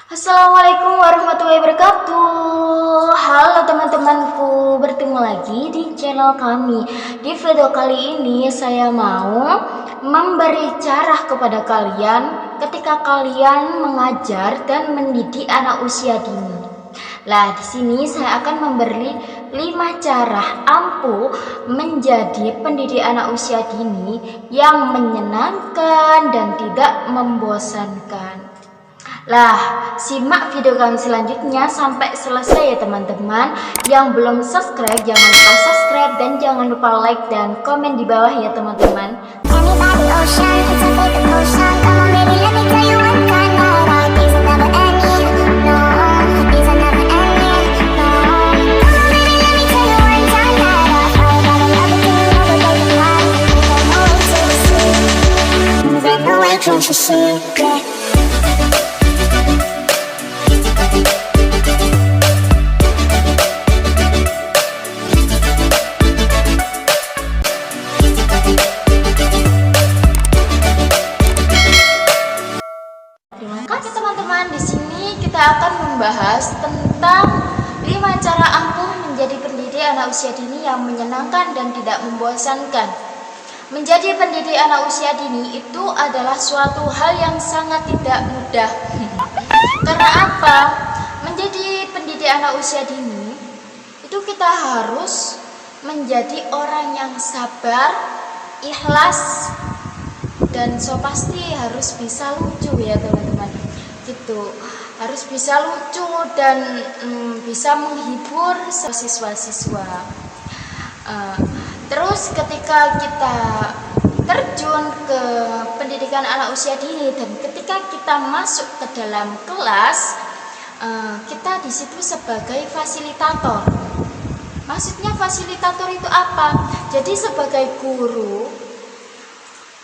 Assalamualaikum warahmatullahi wabarakatuh. Halo teman-temanku, bertemu lagi di channel kami. Di video kali ini saya mau memberi cara kepada kalian ketika kalian mengajar dan mendidik anak usia dini. Nah, di sini saya akan memberi 5 cara ampuh menjadi pendidik anak usia dini yang menyenangkan dan tidak membosankan. Lah, simak video kami selanjutnya sampai selesai ya teman-teman. Yang belum subscribe, jangan lupa subscribe dan jangan lupa like dan komen di bawah ya teman-teman. Terima kasih teman-teman. Di sini kita akan membahas tentang 5 cara ampuh menjadi pendidik anak usia dini yang menyenangkan dan tidak membosankan. Menjadi pendidik anak usia dini itu adalah suatu hal yang sangat tidak mudah. Karena apa? Menjadi pendidik anak usia dini itu kita harus menjadi orang yang sabar, ikhlas, dan so pasti harus bisa lucu ya teman-teman. Gitu. Harus bisa lucu dan bisa menghibur siswa-siswa. Terus ketika kita terjun ke pendidikan anak usia dini dan ketika kita masuk ke dalam kelas, kita di situ sebagai fasilitator. Maksudnya fasilitator itu apa? Jadi sebagai guru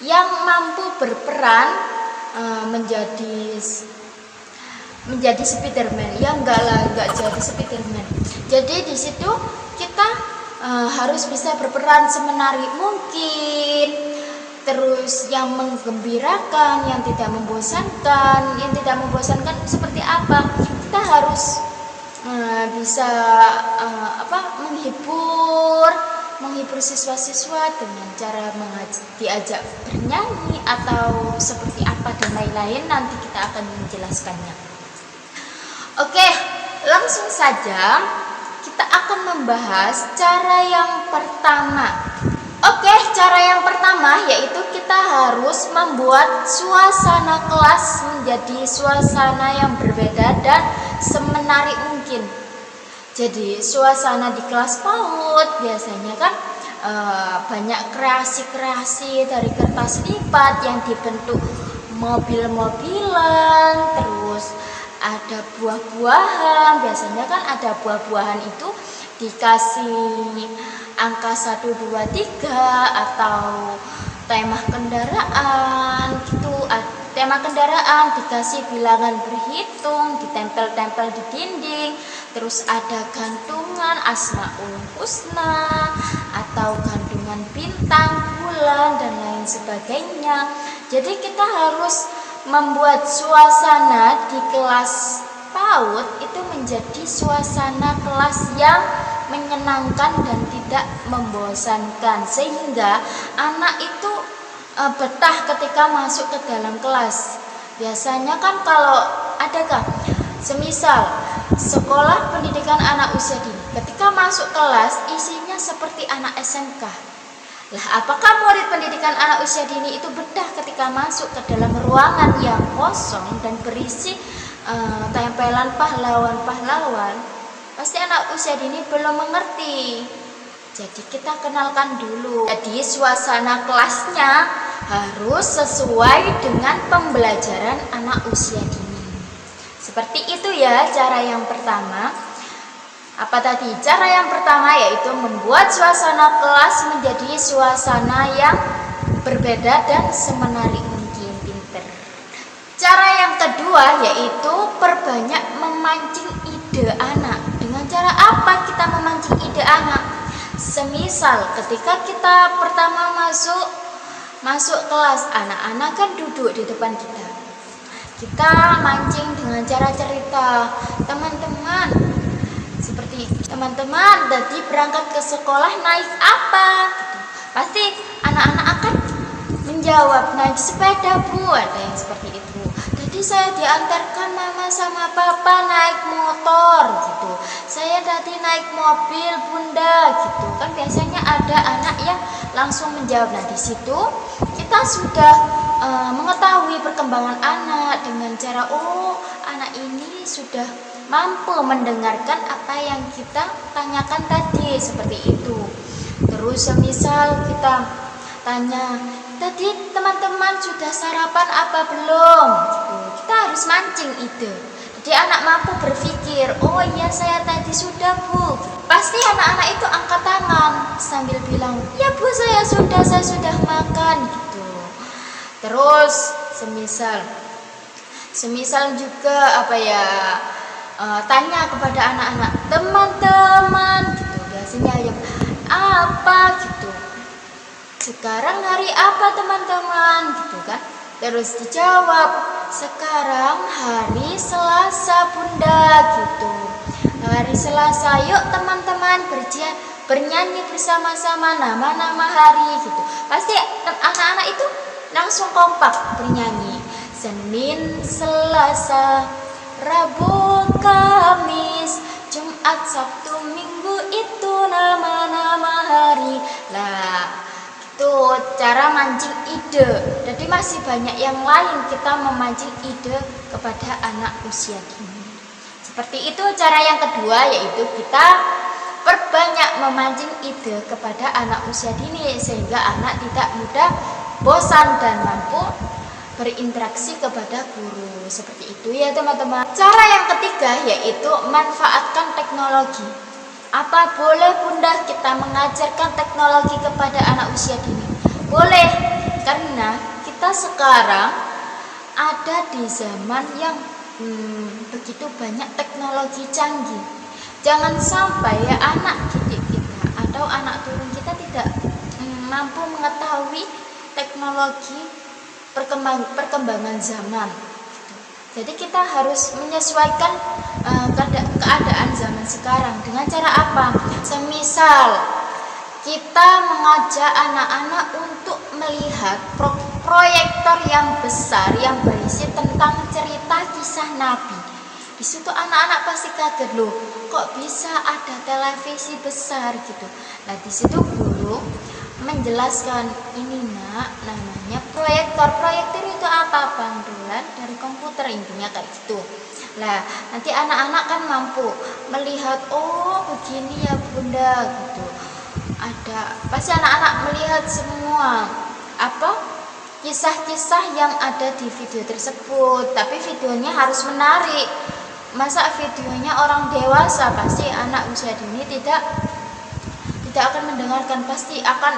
yang mampu berperan menjadi Spiderman. Ya enggak jadi Spiderman. Jadi di situ kita harus bisa berperan semenarik mungkin, terus yang menggembirakan, yang tidak membosankan. Yang tidak membosankan seperti apa? Kita harus bisa menghibur siswa-siswa dengan cara diajak bernyanyi atau seperti apa dan lain-lain. Nanti kita akan menjelaskannya. Oke, langsung saja kita akan membahas cara yang pertama. Oke, cara yang pertama yaitu kita harus membuat suasana kelas menjadi suasana yang berbeda dan semenarik mungkin. Jadi suasana di kelas PAUD biasanya kan banyak kreasi-kreasi dari kertas lipat yang dibentuk mobil-mobilan, terus ada buah-buahan. Biasanya kan ada buah-buahan itu dikasih angka 1, 2, 3 atau tema kendaraan gitu. Tema kendaraan dikasih bilangan berhitung, ditempel-tempel di dinding. Terus ada gantungan Asmaul Husna atau gantungan bintang, bulan, dan lain sebagainya. Jadi kita harus membuat suasana di kelas PAUD itu menjadi suasana kelas yang menyenangkan dan tidak membosankan, sehingga anak itu betah ketika masuk ke dalam kelas. Biasanya kan kalau adakah semisal sekolah pendidikan anak usia dini, ketika masuk kelas isinya seperti anak SMK. Lah, apakah murid pendidikan anak usia dini itu betah ketika masuk ke dalam ruangan yang kosong dan berisi tempelan pahlawan-pahlawan? Pasti anak usia dini belum mengerti. Jadi kita kenalkan dulu. Jadi suasana kelasnya harus sesuai dengan pembelajaran anak usia dini. Seperti itu ya cara yang pertama. Apa tadi? Cara yang pertama yaitu membuat suasana kelas menjadi suasana yang berbeda dan semenarik mungkin. Pinter. Cara yang kedua yaitu perbanyak memancing ide anak. Dengan cara apa kita memancing ide anak? Semisal ketika kita pertama masuk kelas, anak-anak kan duduk di depan kita. kita mancing dengan cara cerita. Teman-teman, seperti teman-teman tadi berangkat ke sekolah naik apa? Gitu. Pasti anak-anak akan menjawab naik sepeda bu, ada yang seperti itu. Tadi saya diantarkan mama sama papa naik motor gitu. Saya tadi naik mobil bunda gitu. Kan biasanya ada anak yang langsung menjawab. Nah di situ kita sudah mengetahui perkembangan anak dengan cara anak ini sudah mampu mendengarkan apa yang kita tanyakan tadi, seperti itu. Terus semisal kita tanya, tadi teman-teman sudah sarapan apa belum? Gitu. Kita harus mancing ide. Jadi anak mampu berpikir, oh iya saya tadi sudah bu. Pasti anak-anak itu angkat tangan sambil bilang, ya bu saya sudah makan gitu. Terus semisal juga tanya kepada anak-anak, teman-teman gitu, biasanya yang apa gitu, sekarang hari apa teman-teman gitu kan. Terus dijawab, sekarang hari Selasa bunda gitu. Hari Selasa, yuk teman-teman bernyanyi bersama-sama nama-nama hari gitu. Pasti anak-anak itu langsung kompak bernyanyi. Senin, Selasa, Rabu, Kamis, Jumat, Sabtu, Minggu itu nama-nama hari. Lah, itu cara mancing ide. Jadi masih banyak yang lain kita memancing ide kepada anak usia dini. Seperti itu cara yang kedua, yaitu kita perbanyak memancing ide kepada anak usia dini sehingga anak tidak mudah bosan dan mampu berinteraksi kepada guru. Seperti itu ya teman-teman. Cara yang ketiga yaitu manfaatkan teknologi. Apa boleh bunda kita mengajarkan teknologi kepada anak usia dini? Boleh, karena kita sekarang ada di zaman yang begitu banyak teknologi canggih. Jangan sampai ya anak didik kita atau anak turun kita tidak mampu mengetahui teknologi perkembangan zaman. Jadi kita harus menyesuaikan keadaan zaman sekarang dengan cara apa? Semisal kita mengajak anak-anak untuk melihat proyektor yang besar yang berisi tentang cerita kisah Nabi. Di situ anak-anak pasti kaget, loh kok bisa ada televisi besar gitu. Nah di situ guru menjelaskan, ini nak namanya proyektor. Proyektor itu apa? Pandulan dari komputer, intinya kayak gitu. Nah nanti anak-anak kan mampu melihat, oh begini ya bunda gitu. Pasti anak-anak melihat semua kisah-kisah yang ada di video tersebut. Tapi videonya harus menarik. Masa videonya orang dewasa, pasti anak usia dini tidak akan mendengarkan, pasti akan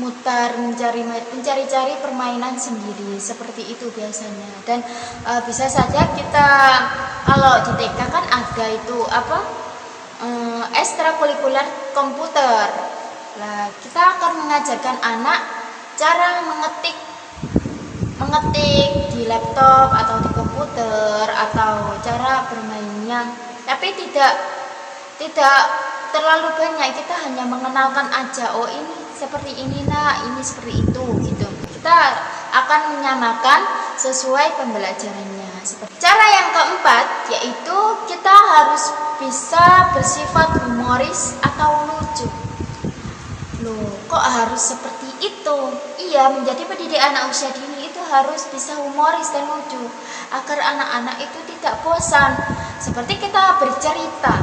mutar mencari-cari permainan sendiri, seperti itu biasanya. Dan bisa saja kita kalau di TK kan ada itu ekstrakurikuler komputer. Nah, kita akan mengajarkan anak cara mengetik di laptop atau di komputer atau cara bermainnya. Tapi tidak terlalu banyak, kita hanya mengenalkan aja, oh ini seperti ini nak, ini seperti itu gitu. Kita akan menyamakan sesuai pembelajarannya. Cara yang keempat yaitu kita harus bisa bersifat humoris atau lucu. Loh, kok harus seperti itu? Iya, menjadi pendidik anak usia dini itu harus bisa humoris dan lucu agar anak-anak itu tidak bosan. Seperti kita bercerita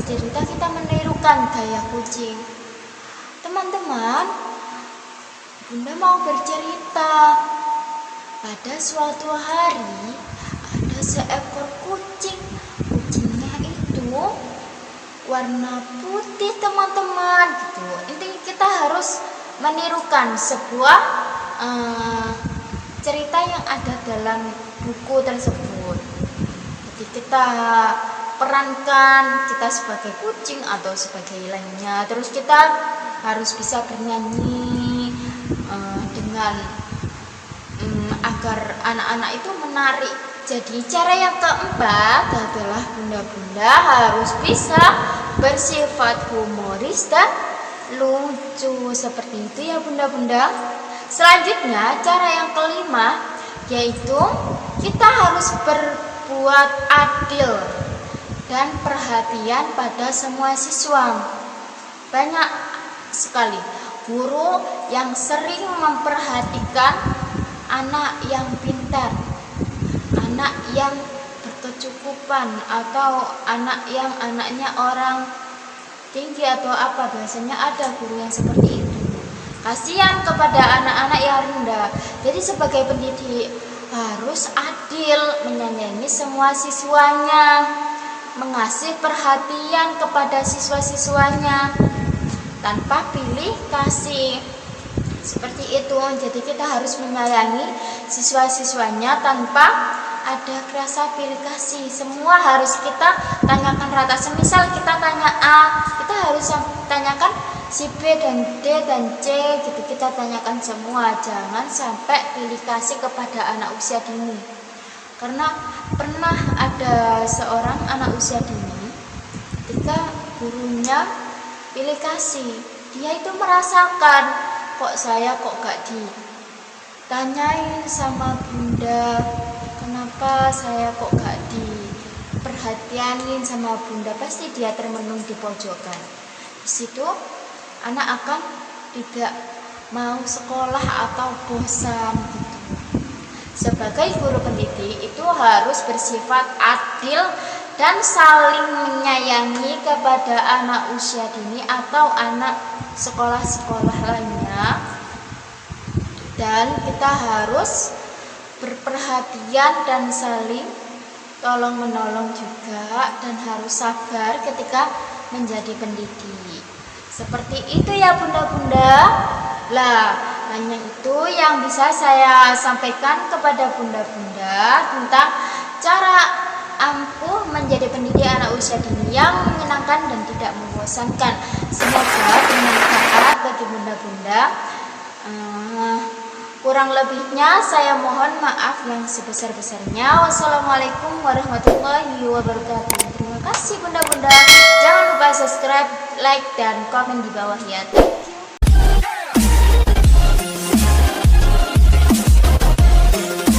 kita menirukan gaya kucing. Teman-teman, bunda mau bercerita. Pada suatu hari ada seekor kucing. Kucingnya itu warna putih teman-teman gitu. Intinya kita harus menirukan sebuah cerita yang ada dalam buku tersebut. Jadi kita perankan kita sebagai kucing atau sebagai lainnya. Terus kita harus bisa bernyanyi dengan agar agar anak-anak itu menarik. Jadi cara yang keempat adalah bunda-bunda harus bisa bersifat humoris dan lucu. Seperti itu ya bunda-bunda. Selanjutnya cara yang kelima yaitu kita harus berbuat adil dan perhatian pada semua siswa. Banyak sekali guru yang sering memperhatikan anak yang pintar, anak yang berkecukupan, atau anak yang anaknya orang tinggi atau apa. Biasanya ada guru yang seperti itu. Kasihan kepada anak-anak yang rendah. Jadi sebagai pendidik harus adil, menyayangi semua siswanya, mengasih perhatian kepada siswa-siswanya tanpa pilih kasih. Seperti itu. Jadi kita harus menyayangi siswa-siswanya tanpa ada rasa pilih kasih. Semua harus kita tanyakan rata. Semisal kita tanya A, kita harus tanyakan si B dan D dan C gitu. Kita tanyakan semua. Jangan sampai pilih kasih kepada anak usia dini. Karena pernah ada seorang anak usia dini, ketika gurunya pilih kasih, dia itu merasakan, kok saya kok gak ditanyain sama bunda, kenapa saya kok gak diperhatianin sama bunda. Pasti dia termenung di pojokan. Di situ anak akan tidak mau sekolah atau bosan gitu. Sebagai guru pendidik itu harus bersifat adil dan saling menyayangi kepada anak usia dini atau anak sekolah-sekolah lainnya. Dan kita harus berperhatian dan saling tolong menolong juga, dan harus sabar ketika menjadi pendidik. Seperti itu ya bunda-bunda. Lah, hanya itu yang bisa saya sampaikan kepada bunda-bunda tentang cara ampuh menjadi pendidik anak usia dini yang menyenangkan dan tidak membosankan. Semoga bermanfaat bagi bunda-bunda. Kurang lebihnya saya mohon maaf yang sebesar-besarnya. Wassalamualaikum warahmatullahi wabarakatuh. Terima kasih bunda-bunda. Jangan lupa subscribe, like, dan komen di bawah ya.